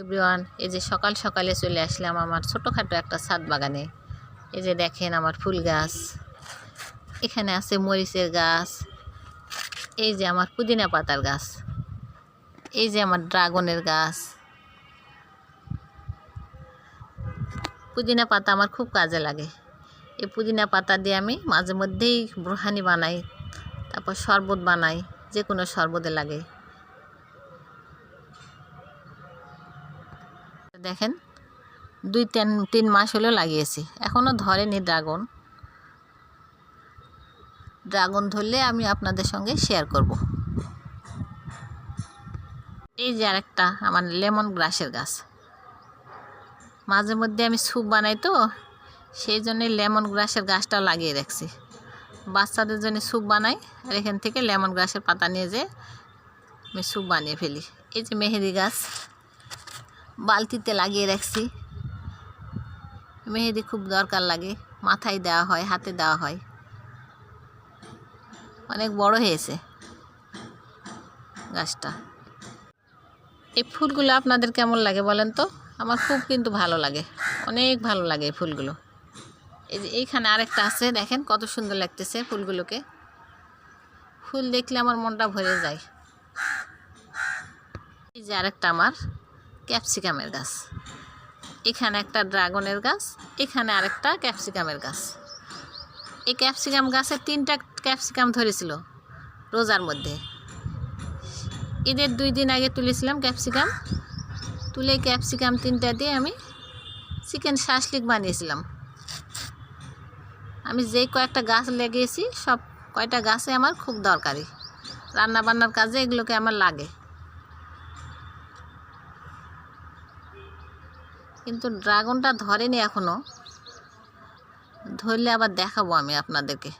Everyone, এই যে সকাল সকালে চলে আসলাম আমার ছোটোখাটো একটা ছাদ বাগানে। এই যে দেখেন আমার ফুল গাছ, এখানে আছে মরিচের গাছ, এই যে আমার পুদিনা পাতার গাছ, এই যে আমার ড্রাগনের গাছ। পুদিনা পাতা আমার খুব কাজে লাগে। এই পুদিনা পাতা দিয়ে আমি মাঝে মধ্যেই ব্রুহানি বানাই, তারপর শরবত বানাই, যে কোনো শরবতে লাগে। দেখেন 2-3 মাস হলেও লাগিয়েছি, এখনও ধরেনি ড্রাগন ধরলে আমি আপনাদের সঙ্গে শেয়ার করব। এই যে আরেকটা আমার লেমন গ্রাসের গাছ, মাঝে মধ্যে আমি স্যুপ বানাই তো সেই জন্যে লেমন গ্রাসের গাছটাও লাগিয়ে রাখছি। বাচ্চাদের জন্য স্যুপ বানাই, আর এখান থেকে লেমন গ্রাসের পাতা নিয়ে যে আমি স্যুপ বানিয়ে ফেলি। এই যে মেহেদি গাছ বালতিতে লাগিয়ে রাখছি, মেহেদি খুব দরকার লাগে, মাথায় দেওয়া হয়, হাতে দেওয়া হয়। অনেক বড় হয়েছে গাছটা। এই ফুলগুলো আপনাদের কেমন লাগে বলেন তো? আমার খুব কিন্তু ভালো লাগে, অনেক ভালো লাগে এই ফুলগুলো। এই যে এইখানে আরেকটা আছে, দেখেন কত সুন্দর লাগতেছে ফুলগুলোকে। ফুল দেখলে আমার মনটা ভরে যায়। এই যে আরেকটা আমার ক্যাপসিকামের গাছ, এখানে একটা ড্রাগনের গাছ, এখানে আরেকটা ক্যাপসিকামের গাছ। এই ক্যাপসিকাম গাছে 3টা ক্যাপসিকাম ধরেছিল রোজার মধ্যে। ঈদের 2 দিন আগে তুলেছিলাম ক্যাপসিকাম, তুলে ক্যাপসিকাম 3টা দিয়ে আমি চিকেন শাসলিক বানিয়েছিলাম। আমি যেই কয়েকটা গাছ লাগিয়েছি সব কয়টা গাছে আমার খুব দরকারি, রান্না বান্নার কাজে এগুলোকে আমার লাগে। কিন্তু ড্রাগনটা ধরেনি এখনও, ধরলে আবার দেখাবো আমি আপনাদেরকে।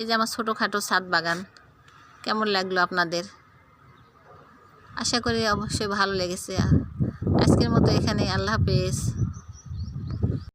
এই যে আমার ছোটোখাটো ছাদ বাগান, কেমন লাগলো আপনাদের? আশা করি অবশ্যই ভালো লেগেছে। আজকের মতো এখানে, আল্লাহ হাফেজ।